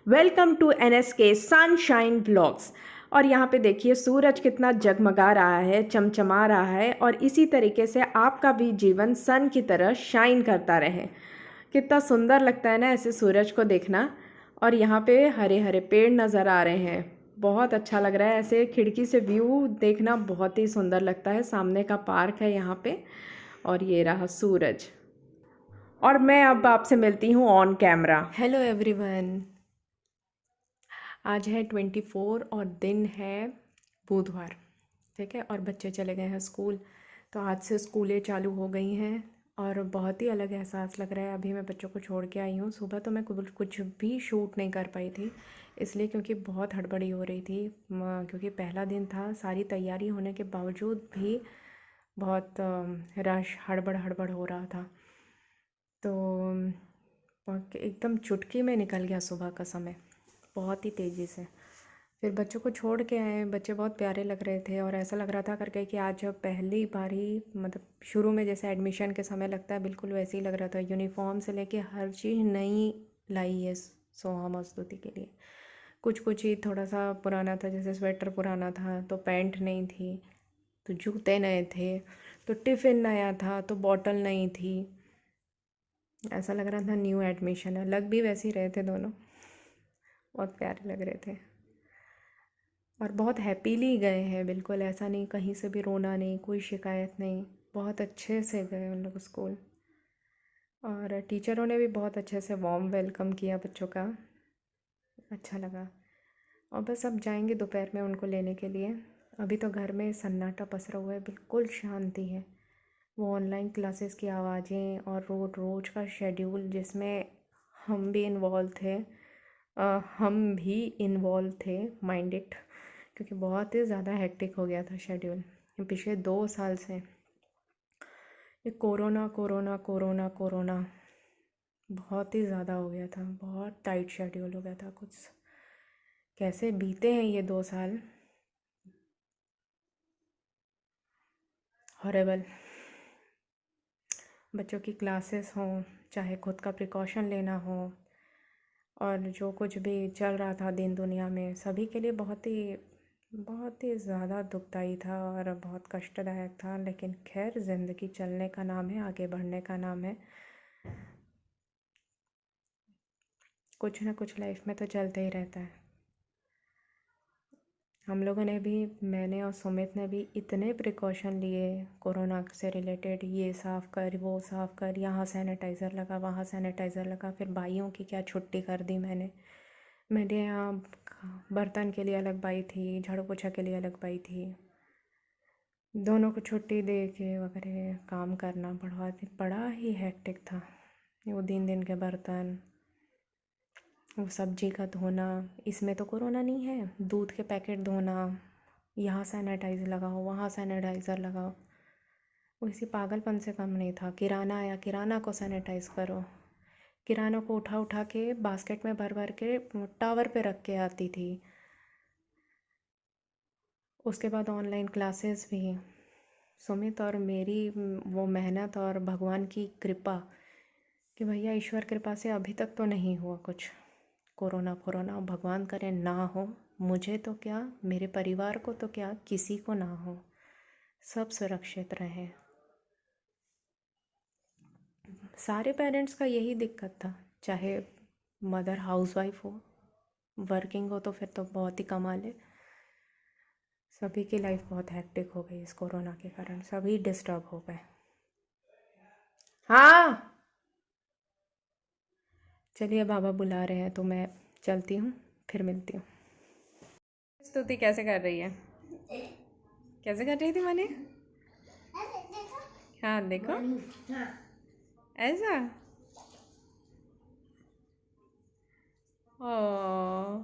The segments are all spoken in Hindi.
Welcome to NSK sunshine vlogs. और यहाँ पे देखिए सूरज कितना जगमगा रहा है, चमचमा रहा है और इसी तरीके से आपका भी जीवन सन की तरह शाइन करता रहे। कितना सुंदर लगता है ना ऐसे सूरज को देखना। और यहाँ पे हरे हरे पेड़ नज़र आ रहे हैं, बहुत अच्छा लग रहा है। ऐसे खिड़की से व्यू देखना बहुत ही सुंदर लगता है। सामने का पार्क है यहाँ पे और ये रहा सूरज। और मैं अब आपसे मिलती हूँ ऑन कैमरा। हेलो एवरीवन, आज है 24 और दिन है बुधवार, ठीक है। और बच्चे चले गए हैं स्कूल, तो आज से स्कूलें चालू हो गई हैं और बहुत ही अलग एहसास लग रहा है। अभी मैं बच्चों को छोड़ के आई हूँ। सुबह तो मैं कुछ भी शूट नहीं कर पाई थी, इसलिए क्योंकि बहुत हड़बड़ी हो रही थी। क्योंकि पहला दिन था, सारी तैयारी होने के बावजूद भी बहुत रश हड़बड़ हड़बड़ हो रहा था। तो एकदम चुटकी में निकल गया सुबह का समय, बहुत ही तेज़ी से। फिर बच्चों को छोड़ के आए, बच्चे बहुत प्यारे लग रहे थे और ऐसा लग रहा था करके कि आज पहली बार ही, मतलब शुरू में जैसे एडमिशन के समय लगता है, बिल्कुल वैसे ही लग रहा था। यूनिफॉर्म से लेके हर चीज़ नई लाई है सोहा मस्तूती के लिए। कुछ कुछ ही थोड़ा सा पुराना था, जैसे स्वेटर पुराना था तो पैंट नहीं थी, तो जूते नए थे, तो टिफ़िन नया था, तो बॉटल नहीं थी। ऐसा लग रहा था न्यू एडमिशन है। लग भी वैसे ही रहे थे दोनों, बहुत प्यारे लग रहे थे और बहुत हैप्पीली गए हैं। बिल्कुल ऐसा नहीं, कहीं से भी रोना नहीं, कोई शिकायत नहीं, बहुत अच्छे से गए उन लोग स्कूल। और टीचरों ने भी बहुत अच्छे से वार्म वेलकम किया बच्चों का, अच्छा लगा। और बस अब जाएंगे दोपहर में उनको लेने के लिए। अभी तो घर में सन्नाटा पसरा हुआ है, बिल्कुल शांति है। वो ऑनलाइन क्लासेस की आवाज़ें और रोज़ का शेड्यूल जिसमें हम भी इन्वॉल्व थे, हम भी इन्वॉल्व थे माइंडेड, क्योंकि बहुत ही ज़्यादा हेक्टिक हो गया था शेड्यूल पिछले 2 साल से। ये कोरोना कोरोना कोरोना कोरोना बहुत ही ज़्यादा हो गया था, बहुत टाइट शेड्यूल हो गया था। कुछ कैसे बीते हैं ये 2 साल, हॉरेबल। बच्चों की क्लासेस हों, चाहे खुद का प्रिकॉशन लेना हो, और जो कुछ भी चल रहा था दिन दुनिया में, सभी के लिए बहुत ही ज़्यादा दुखदाई था और बहुत कष्टदायक था। लेकिन खैर, ज़िंदगी चलने का नाम है, आगे बढ़ने का नाम है। कुछ ना कुछ लाइफ में तो चलते ही रहता है। हम लोगों ने भी, मैंने और सुमित ने भी इतने प्रिकॉशन लिए कोरोना से रिलेटेड। ये साफ़ कर, वो साफ़ कर, यहाँ सैनिटाइज़र लगा, वहाँ सैनिटाइज़र लगा। फिर बाइयों की क्या छुट्टी कर दी मैंने यहाँ बर्तन के लिए अलग बाई थी, झाड़ू पोछा के लिए अलग बाई थी। दोनों को छुट्टी दे के वगैरह काम करना बड़ा ही हेक्टिक था। वो दिन के बर्तन, वो सब्जी का धोना, इसमें तो कोरोना नहीं है, दूध के पैकेट धोना, यहाँ सैनिटाइज़र लगाओ, वहाँ सैनिटाइज़र लगाओ। वो इसी पागलपन से कम नहीं था। किराना आया, किराना को सैनिटाइज़ करो। किराना को उठा उठा के बास्केट में भर भर के टावर पे रख के आती थी। उसके बाद ऑनलाइन क्लासेस भी। सुमित और मेरी वो मेहनत और भगवान की कृपा, कि भैया ईश्वर कृपा से अभी तक तो नहीं हुआ कुछ कोरोना भगवान करे ना हो। मुझे तो क्या, मेरे परिवार को तो क्या, किसी को ना हो, सब सुरक्षित रहें। सारे पेरेंट्स का यही दिक्कत था, चाहे मदर हाउसवाइफ हो, वर्किंग हो तो फिर तो बहुत ही कमाल है। सभी की लाइफ बहुत हेक्टिक हो गई इस कोरोना के कारण, सभी डिस्टर्ब हो गए। हाँ चलिए, बाबा बुला रहे हैं तो मैं चलती हूँ, फिर मिलती हूँ। स्तुति कैसे कर रही है, कैसे कर रही थी मैंने? हाँ देखो, ऐसा। ओ,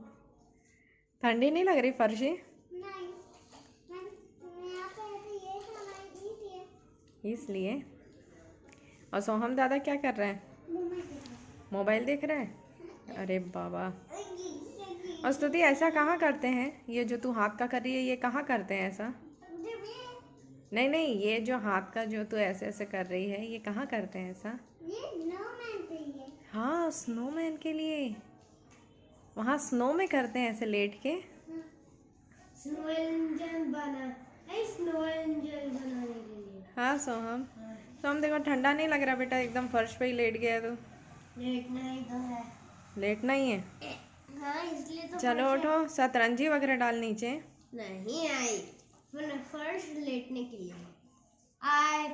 ठंडी नहीं लग रही फर्शी? इसलिए। और सोहम दादा क्या कर रहे हैं? मोबाइल देख रहे हैं? अरे बाबा। और स्तुति ऐसा कहाँ करते हैं? ये जो तू हाथ का कर रही है, ये कहाँ करते हैं ऐसा? नहीं नहीं, ये जो हाथ का जो तू ऐसे ऐसे कर रही है, ये कहाँ करते हैं ऐसा? ये स्नोमैन के लिए। हाँ, स्नोमैन के लिए। वहाँ स्नो में करते हैं ऐसे लेट के। स्नो एंजल बनाने के लिए। हाँ सोहम, सोहम देखो ठंडा नहीं लग रहा बेटा, एकदम फर्श पे ही लेट गया तो। लेटना ही तो है। लेटना ही है। हाँ इसलिए तो चलो उठो, सतरंजी वगैरह डाल नीचे। नहीं आई, मैंने फर्श लेटने के लिए। आई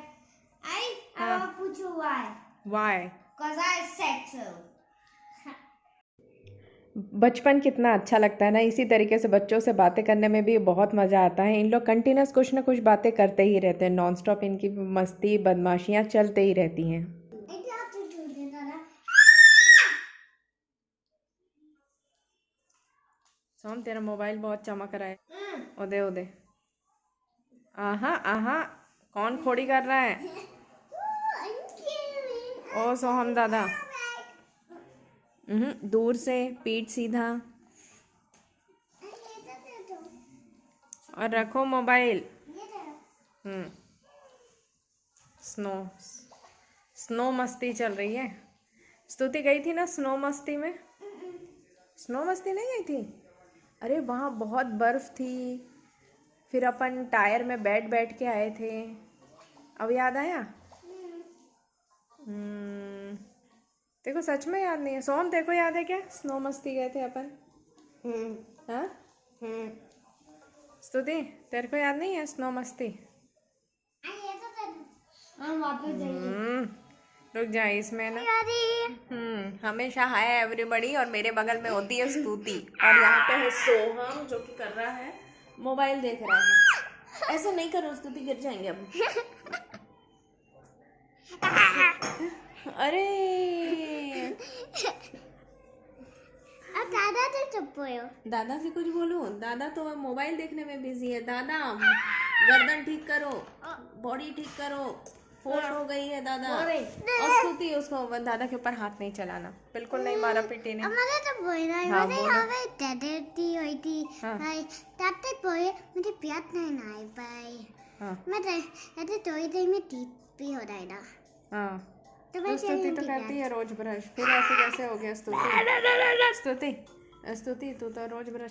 हाँ। अब पूछो why. Why. Cause I said so. बचपन कितना अच्छा लगता है ना, इसी तरीके से बच्चों से बातें करने में भी बहुत मज़ा आता है। इन लोग कंटिन्यूस कुछ ना कुछ बातें करते ही रहते हैं, नॉन स्टॉप इनकी मस्ती बदमाशियाँ चलते ही रहती हैं। सोम तेरा मोबाइल बहुत चमक रहा है। ओदे ओदे, आहा आहा, कौन खोड़ी कर रहा है? ओ सोहम दादा, दूर से, पीठ सीधा, और रखो मोबाइल। स्नो स्नो मस्ती चल रही है। स्तुति गई थी ना स्नो मस्ती में? स्नो मस्ती नहीं गई थी? अरे वहाँ बहुत बर्फ़ थी, फिर अपन टायर में बैठ बैठ के आए थे। अब याद आया? तेरे को सच में याद नहीं है? सोम तेरे को याद है क्या स्नो मस्ती गए थे अपन? हाँ? स्तुति तेरे को याद नहीं है स्नो मस्ती? रुक जा, इसमें ना हमेशा हाय एवरीबॉडी और मेरे बगल में होती है स्तुति, और यहाँ पे है सोहम जो कि कर रहा है, मोबाइल देख रहा है। ऐसे नहीं करो स्तुति, गिर जाएंगे अब। अरे अब दादा तो चुप हो। दादा से कुछ बोलो? दादा तो अब मोबाइल देखने में बिजी है। दादा गर्दन ठीक करो, बॉडी ठीक करो, फोन हो गई है दादा। और स्तुति उसको दादा के ऊपर हाथ नहीं चलाना, बिल्कुल नहीं, मारा पीटी नहीं। हमारे तो बोल रहा है, हाँ, मैंने बोलो। हमें दादी हुई थी। हाँ। हाय ताते बोले मुझे प्यार नहीं ना पाए। हाँ मैं ऐसे थोड़ी देर में टीप भी हो रहा है ना। हाँ, तो तो मैं स्तुति तो करती है रोज ब्रश, फिर ऐसे कैसे हो गया स्तुति? स्तुति तू तो रोज ब्रश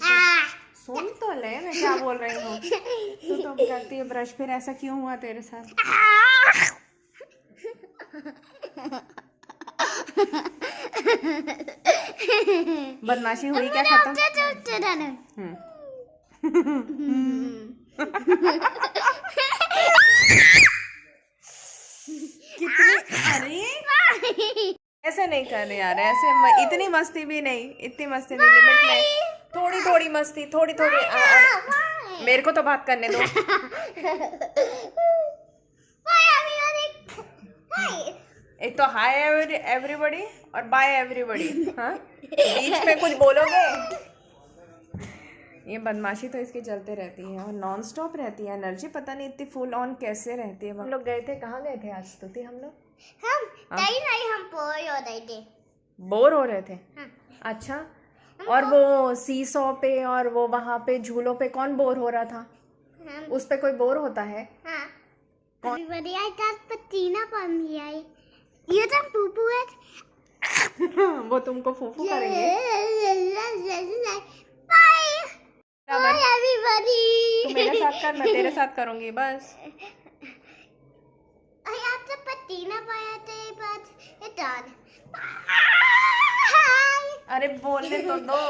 सुन तो ले मैं क्या बोल रही हूँ। तू तो करती है ब्रश, फिर ऐसा क्यों हुआ तेरे साथ? बदमाशी हुई क्या खत्म? कितनी, अरे ऐसे नहीं कर रहे यार, ऐसे इतनी मस्ती भी नहीं, इतनी मस्ती नहीं, लिमिट में थोड़ी थोड़ी मस्ती, थोड़ी थोड़ी। मेरे को तो बात करने दो। एक तो हाय एवरीबॉडी और बाय एवरीबॉडी, हाँ बीच में कुछ बोलोगे? ये बदमाशी तो इसकी चलते रहती है और नॉन स्टॉप रहती है, एनर्जी पता नहीं इतनी फुल ऑन कैसे रहती है। हम लोग गए थे, कहाँ गए थे आज स्तुति? हम लोग हम बोर हो रहे थे। बोर हो रहे थे? हाँ। अच्छा, और वो सीसॉ पे और वो वहाँ पे झूलों पे कौन बोर हो रहा था? उस पे कोई बोर होता है? हाँ। Everybody, I got patina from here. You don't poo-poo it? वो तुमको फूफू करेंगे। Bye. Bye everybody. तू मेरे साथ कर, मैं तेरे साथ करूँगी बस। I have the patina पाया थे, but it's done. Bye. अरे बोलने तो दो।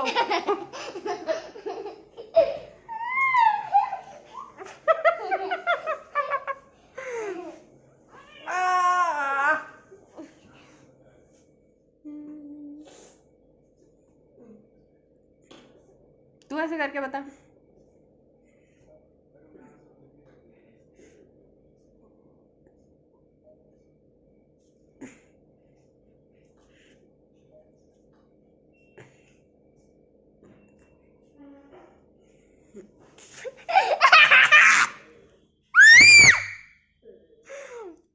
तू ऐसे करके बता।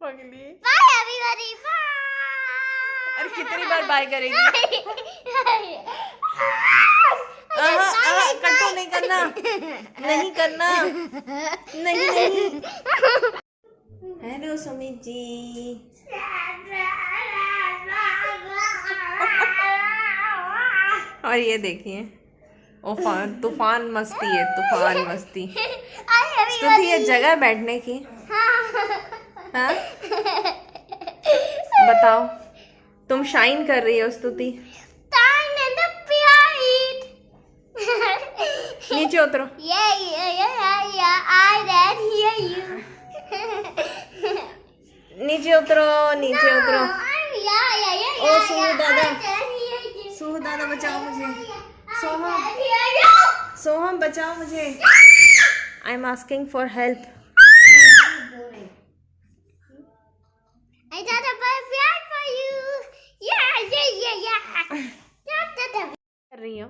पगली। Bye everybody. Bye. अरे कितनी बार बाय करेगी? कंट्रोल नहीं करना, नहीं करना, नहीं नहीं। हेलो सुमित जी। और ये देखिए तूफान मस्ती है, तूफान मस्ती। स्तुति ये जगह बैठने की। हाँ बताओ, तुम शाइन कर रही हो स्तुति। नीचे उतरो। नीचे उतरो, नीचे उतरो। ओ सूह दादा बचाओ मुझे। सोहम बचाओ मुझे। I am asking for help. I got a butterfly for you. Yeah. कर रही हो?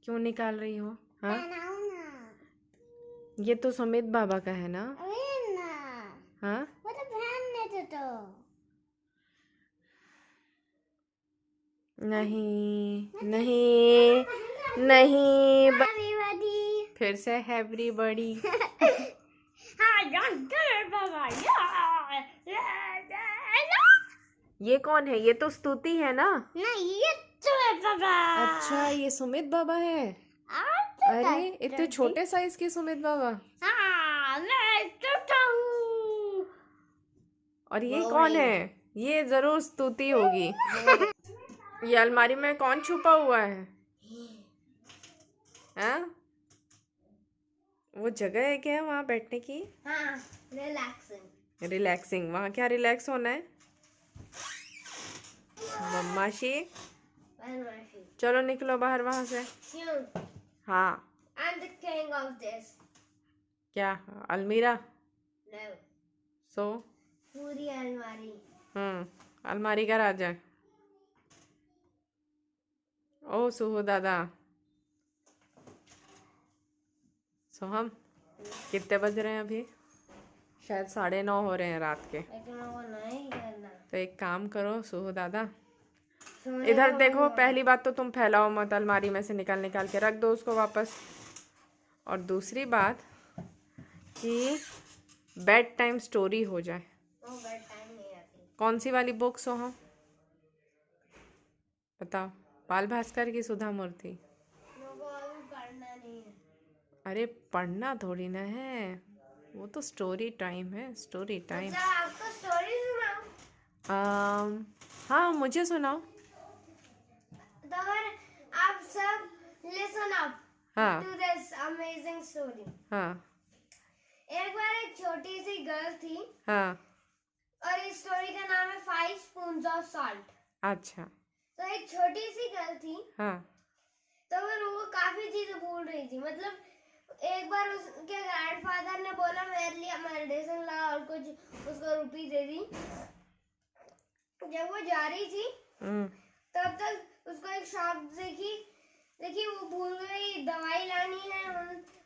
क्यों निकाल रही हो? हाँ, ये तो सुमित बाबा का है ना? हाँ, नहीं नहीं नहीं फिर से एवरीबॉडी। ये कौन है? ये तो स्तुति है ना? अच्छा, ये सुमित बाबा है। अरे इतने छोटे साइज के सुमित बाबा। और ये कौन है? ये जरूर स्तुति होगी। ये अलमारी में कौन छुपा हुआ है? हाँ? वो जगह है क्या वहाँ बैठने की? हाँ, रिलैक्सिंग। वहाँ क्या रिलैक्स होना है? मम्माशी, चलो निकलो बाहर वहाँ से। हाँ, I'm the king of this. क्या अलमीरा? No. सो पूरी अलमारी। अलमारी का राजा। ओ सुहो दादा। सोहम, कितने बज रहे हैं अभी? शायद 9:30 हो रहे हैं रात के। लेकिन वो नहीं करना। तो एक काम करो सुहो दादा, इधर देखो। पहली बात तो तुम फैलाओ मत, अलमारी में से निकाल के रख दो उसको वापस। और दूसरी बात कि बेड टाइम स्टोरी हो जाए। बेड टाइम नहीं आती। कौन सी वाली बुक सोहम बताओ? बाल भास्कर की सुधा मूर्ति? पढ़ना नहीं है। अरे पढ़ना थोड़ी ना है, वो तो स्टोरी टाइम है। Story time. आपको स्टोरी सुनाऊं? हाँ मुझे सुनाओ। तो आप सब लिसन अप हाँ टू दिस अमेजिंग स्टोरी। हाँ एक बार एक छोटी सी गर्ल थी। हाँ। और इस स्टोरी का नाम है 5 स्पून्स ऑफ सॉल्ट। अच्छा। तो एक छोटी सी गर्ल थी। हाँ। तो वो काफी चीजें भूल रही थी। मतलब एक बार उसके ग्रैंडफादर ने बोला मेरे लिए मेडिसिन ला और कुछ उसको रुपी दे दी। जब वो जा रही थी तब तक उसको एक शॉप देखी वो भूल गई दवाई लानी है।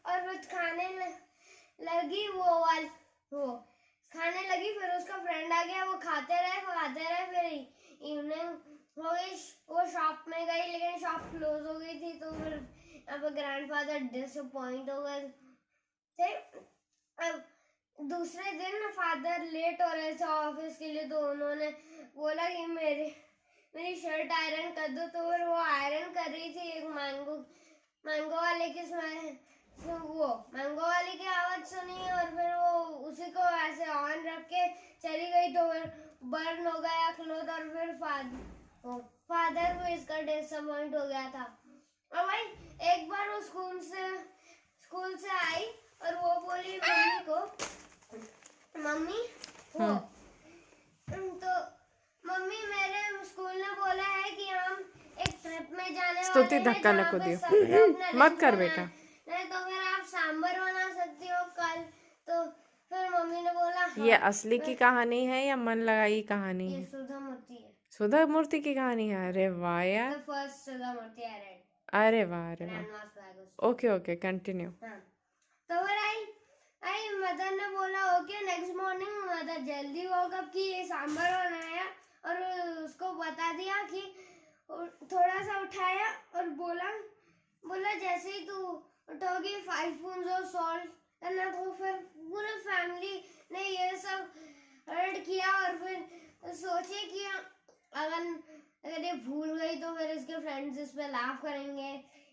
और वो खाने लगी वो खाने लगी। फिर उसका फ्रेंड आ गया, वो खाते रहे। फिर इवनिंग हो गई, वो शॉप में गई लेकिन शॉप क्लोज हो गई थी। तो फिर अब ग्रैंडफादर डिसअपॉइंट हो गए थे। अब दूसरे दिन फादर लेट हो रहे थे ऑफिस के लिए। तो उन्होंने बोला कि मेरी शर्ट आयरन कर दो। तो फिर वो आयरन कर रही थी। एक मैंगो वाले की आवाज सुनी और फिर वो उसी को ऐसे ऑन रख के चली गई। तो फिर बर्न हो गया क्लोथ। और फिर फादर को इसका डिसअपॉइंट हो गया था। और भाई एक बार वो स्कूल से आई और वो बोली मम्मी को, मम्मी तो मम्मी मेरे स्कूल ने बोला है कि हम एक ट्रिप में जाने स्तुति वाले हैं धक्का न जहाँ को पे दियो। सब लोग ना मत लंच कर बना- बेटा। नहीं तो फिर आप सांबर बना सकती हो कल। तो फिर मम्मी ने बोला ये असली की कहानी है या मन लगाई कहानी ये है? सुधा मूर्ति है। सुधा मूर्ति की कहानी है? अरे वाह यार। The first Sudha Murthy I read. अरे वाह अरे वाह। Grandma's Flag. Okay continue. हाँ। तो फिर आई मदर ने बोला ओके। नेक्स्ट मॉर्निंग मदर जल्दी woke up की ये सांबर बनाया और उसको बता दिया कि थोड़ा सा उठाया और बोला जैसे ही तू उठोगी 5 स्पून ऑफ सॉल्ट करना। तो फिर पूरे फैमिली ने ये सब हर्ड किया और फिर सोचे कि अगर अगर ये भूल गई तो फिर इसके फ्रेंड्स इस पे लाफ करेंगे।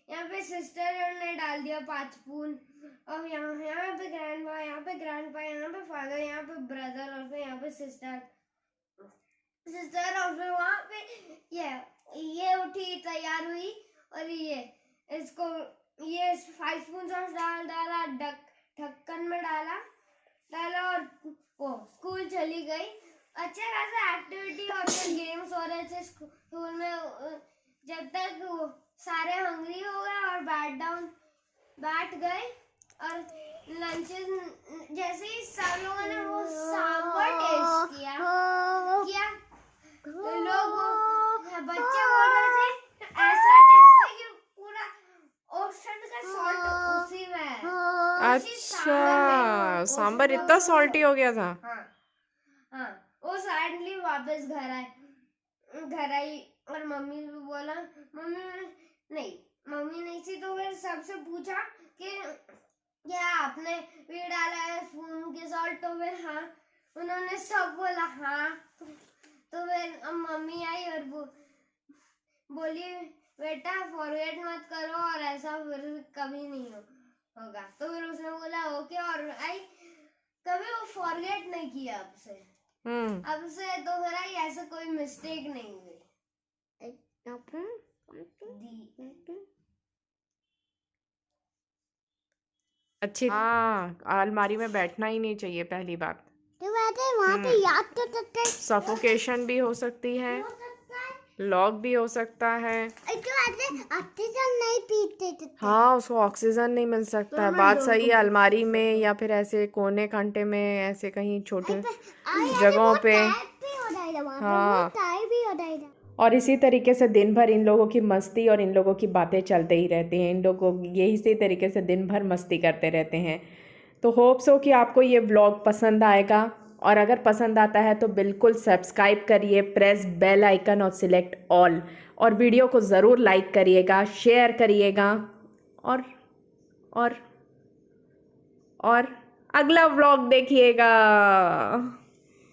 यहाँ पे सिस्टर ने डाल दिया 5 स्पून, और यहाँ पे ग्रैंडपा, यहाँ पे ग्रैंडपा, यहाँ पे फादर, यहाँ पे ब्रदर, और फिर यहाँ पे सिस्टर, और फिर वहाँ पे ये उठी, तैयार हुई, और इसको 5 स्पून सॉस डाला, ढक्कन में डाला और वो स्कूल चली गई। अच्छा खासा एक्टिविटी और गेम्स हो रहे थे स्कूल में, जब तक वो सारे हंग्री हो गए और बैठ गए। और लंचेस जैसे ही सब लोगों ने वो सांभर टेस्ट किया तो बच्चे बोल रहे थे ऐसा टेस्ट है कि पूरा ओशन का सॉल्ट उसी में है। अच्छा, सांभर इतना सॉल्टी हो गया था। हाँ, वो सडनली वापस घर आई और मम्मी को बोला, मम्मी नहीं थी, तो फिर सबसे पूछा कि क्या आपने भी डाला है स्पून के सॉल्ट, तो फिर हाँ, उन्होंने सब बोला हाँ। तो फिर मम्मी आई और बोली बेटा फॉरगेट मत करो और ऐसा फिर कभी नहीं होगा। तो फिर उसने बोला ओके, और कभी वो फॉरगेट नहीं किया अब से तो फिर ऐसा कोई मिस्टेक नहीं हुई। अच्छी। हाँ, अलमारी में बैठना ही नहीं चाहिए पहली बात। तो वहाँ पे याद तो सकते, सफोकेशन भी हो सकती है, लॉक भी हो सकता है। ऑक्सीजन नहीं पीते। हाँ, उसको ऑक्सीजन नहीं मिल सकता है, बात सही है। अलमारी में या फिर ऐसे कोने कांटे में, ऐसे कहीं छोटे जगहों पे। हाँ, और इसी तरीके से दिन भर इन लोगों की मस्ती और इन लोगों की बातें चलते ही रहती हैं। इन लोगों यही इसी तरीके से दिन भर मस्ती करते रहते हैं। तो होप सो कि आपको ये व्लॉग पसंद आएगा, और अगर पसंद आता है तो बिल्कुल सब्सक्राइब करिए, प्रेस बेल आइकन और सिलेक्ट ऑल, और वीडियो को ज़रूर लाइक करिएगा, शेयर करिएगा, और अगला व्लॉग देखिएगा।